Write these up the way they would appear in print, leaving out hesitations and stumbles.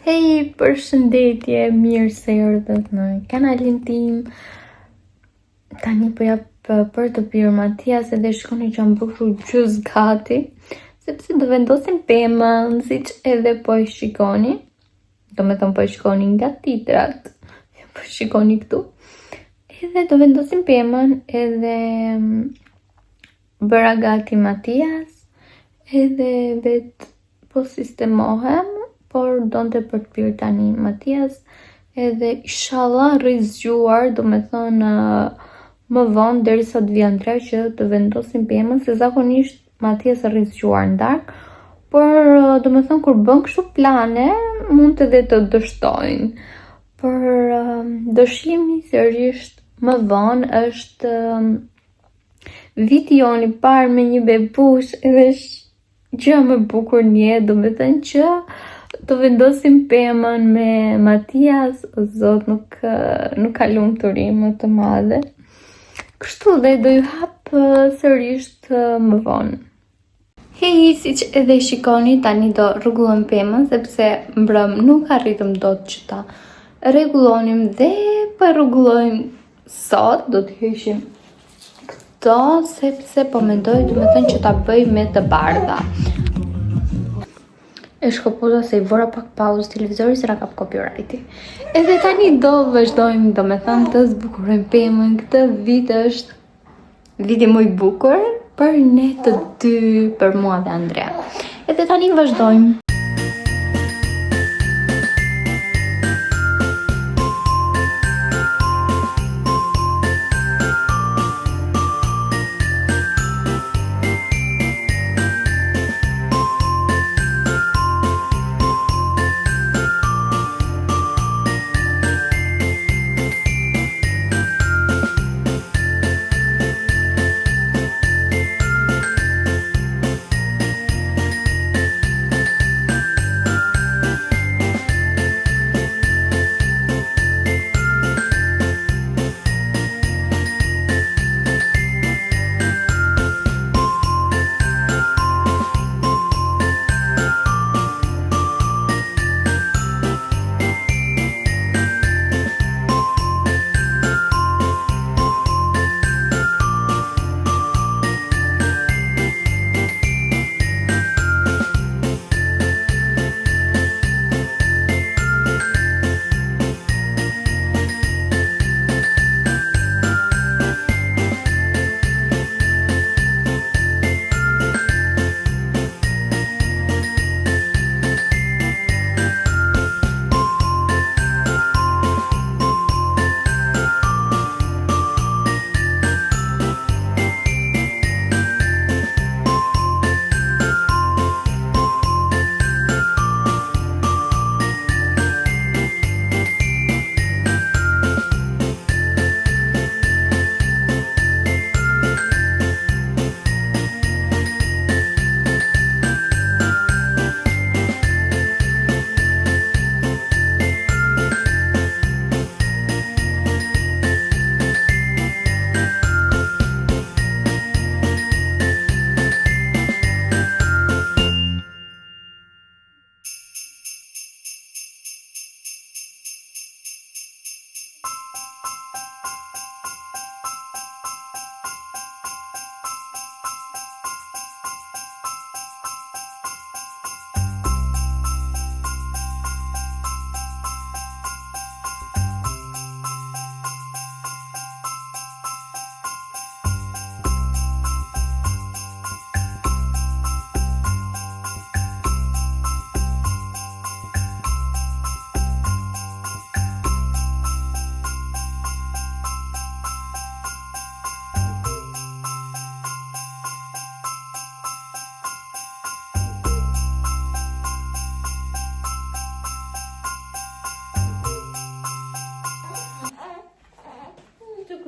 Hej, përshëndetje, mirë se erdhët në kanalin tim. Tani po jap për të pirë Matias edhe shkoni që më bëshu gjys gati, sepse do vendosim pemën, siç edhe po e shikoni. Do me thëmë po e shikoni nga titrat, po e shikoni këtu. Edhe do vendosim pemën edhe bëra gati Matias, edhe vetë po sistemohem. Por donte për të pirë tani Matias, edhe inshallah rrizgjuar, do me thënë më vonë derisa të vi Andrea që të vendosim pemën, se zakonisht Matias rrizgjuar në darkë, por do me thënë kur bën kështu plane, mund të dhe të dështojnë. Por dëshimi sërisht më vonë është viti jon i parë me një bebush, edhe gjë më bukur një, do me thënë që të vendosim pemën me Matias, o zot, nuk ka lumturi më të madhe. Kështu dhe do ju hap sërisht më vonë. Hej, siç edhe shikoni, tani do rregullojmë pemën, sepse mbrëm nuk arritëm dot që ta rregullonim dhe po rregullojmë sot, do të heqim këto, sepse po mendoj, do me thënë që ta bëj me të bardha. E shkoputa se i vora pak pauzë televizori se na kap copyrighti. Edhe tani do vazhdojmë, do me thënë, të zbukurojmë pemën. Këtë vit është viti më i bukur për ne të dy, për mua dhe Andrea. Edhe tani vazhdojmë.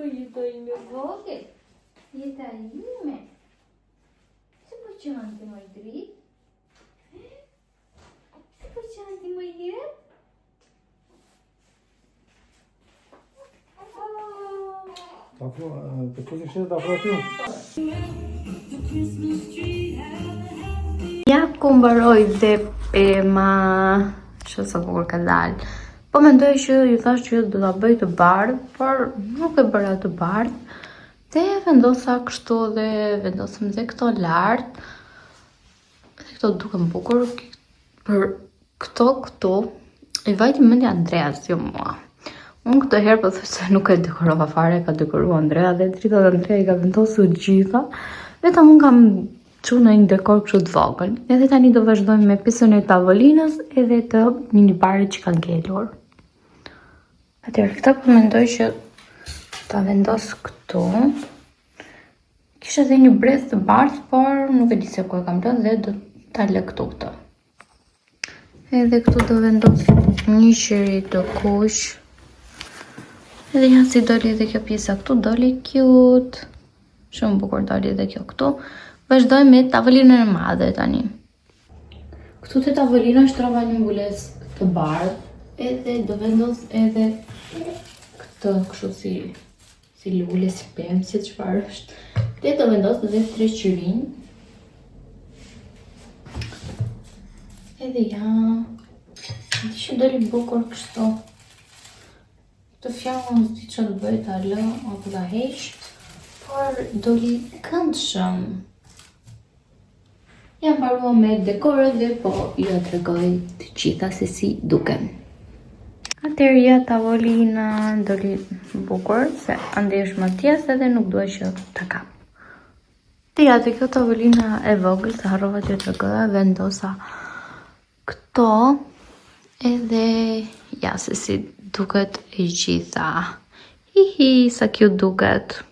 Jeta ime vogël, jeta ime. Se po qanti më i dritë? Se po qanti më i jetë? Të kuzi fshetë të afro aty? Ja ku mbaroj dhe pema. Shë sa bukur ka dalë. Po mendoj që ju thash që do ta bëj të bardhë, por nuk e bëra të bardhë. Dhe vendosa kështu dhe vendosëm dhe këto lart. Dhe këto duken bukur. Për këto i vajti mendja Andreas, jo mua. Unë këtë herë po thoj se nuk e dekorova fare, ka dekorua Andrea dhe dritat Andrea i ka vendosur gjitha. Vetëm unë kam çu në një dekor kështu të vogël. Edhe tani do vazhdojmë me pjesën e tavolinës edhe të minibarit që ka ngelur. Atëherë këta po mendoj që ta vendos këtu. Kisha dhe një brez të bardhë, por nuk e di se ku e kam lënë dhe do ta lë këtu këtë. Edhe këtu do vendos një qiri të kuq. Edhe ja si doli edhe kjo pjesa këtu, doli cute. Shumë bukur doli edhe kjo këtu. Vazhdoj me tavolinën e madhe tani. Këtu te tavolina shtrova një mbulesë të bardhë. Edhe do vendos edhe këtë kështu si lule, si pemë, si çfarë është. Dhe do vendos edhe 3 qirinj. Edhe ja, di që doli bukur kështu. Të fjallën së di që të bëj ta lë apo ta heq, por doli këndshëm. Jam mbaruar me dekorët dhe po ju ja tregoj të gjitha se si duken. Atëherë ja tavolina doli bukur, se ande është Matias edhe nuk dua që ta kap. Dhe ja të kjo tavolina e vogël, se harrova t'ju tregoja, vendosa këto edhe ja se si duket e gjitha. Hihi, sa cute duket.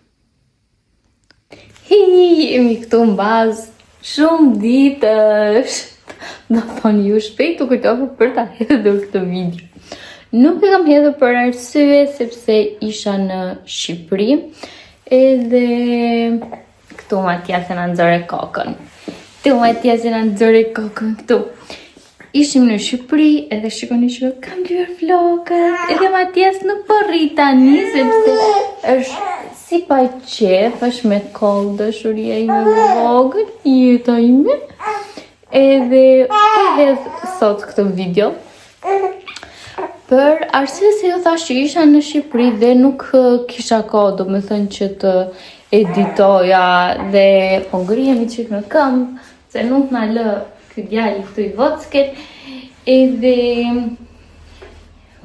Hihi, jemi këtu në bazë shumë ditësh. Do thonë ju shpejt u kujtova për ta hedhur këtë video. Nuk e kam hedhur për arsye sepse isha në Shqipëri edhe këtu Matias e na nxore kokën. Këtu. Ishim në Shqipëri edhe shikoni që kam lyer vlogët. Edhe Matias nuk po rri tani sepse është si pa qef, është me kollë dashuria ime vlogën, jeta ime. Edhe po hedh sot këtë video për arsye se ju thash që isha në Shqipëri dhe nuk kisha kohë, domethënë që të editoja dhe po ngrihem çik në këmbë se nuk na lë ky djalë këtu i vockel edhe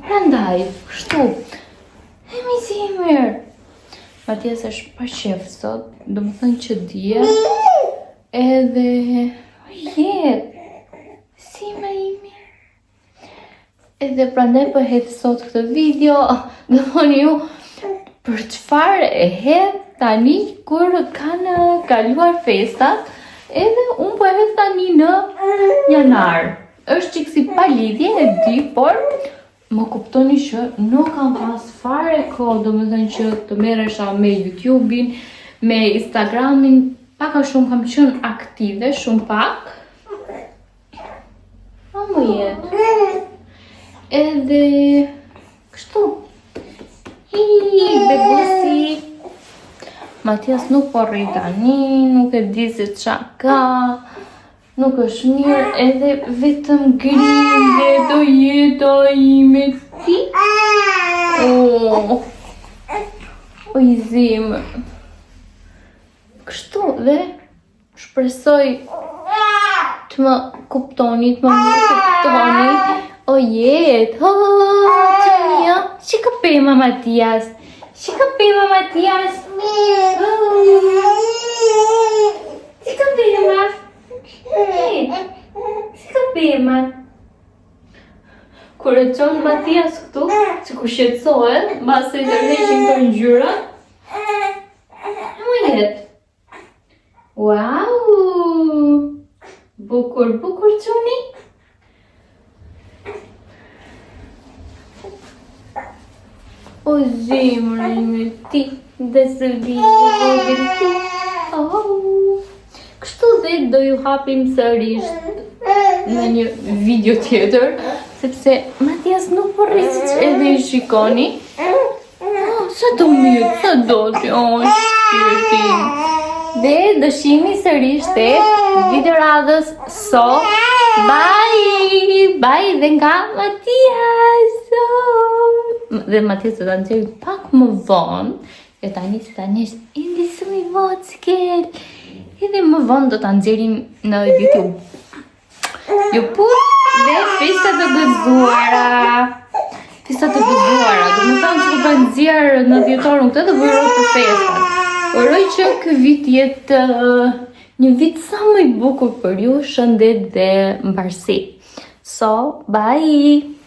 prandaj kështu mi si mirë. Matias është pa qef sot, domethënë që dje edhe si më i mirë. Edhe prandaj po hedh sot këtë video, domethënë ju për çfarë e hedh tani kur kanë kaluar festat. Edhe unë po e hedh tani në janar. Është çik si pa lidhje e di, por më kuptoni që nuk kam pas fare kohë, domethënë që të merresha me YouTube-in, me Instagramin, pak a shumë kam qenë aktive, shumë pak. Më jetë. Edhe kështu. Bebusi. Matias nuk po rri tani, nuk e di se qa ka, nuk është mirë, edhe vetëm grim dhe do jeta ime ti. O i zimë. Kështu dhe shpresoj të më kuptoni, të më kuptoni. O jetë, që mija, që ka pema Matias? Shika pema Matias. Shika pema. Shika pema. Kur e çon Matias këtu, sikur shqetësohet, mbase i tërheqin këto ngjyra. Më jetë. Wow! Bukur, bukur çuni. O zemra ime ti, dhe së vogël ti. Kështu dhe do ju hapim sërish në një video tjetër, sepse Matias nuk po rri siç edhe i shikoni. Sa do mirë, sa do që shpirtin. Dhe dëshimi sërish te video radhës bye! Bye dhe nga Matias! Dhe Matias do ta nxjerr pak më vonë. E tani është indi shumë i vogël. Edhe më vonë do ta nxjerrim në YouTube. Ju dhe festa të gëzuara. Festa të gëzuara, do të thonë që do nxjerr në dhjetorën këtë të bëjë për festën. Uroj që ky vit jetë një vit sa më i bukur për ju, shëndet dhe mbarësi. So, bye!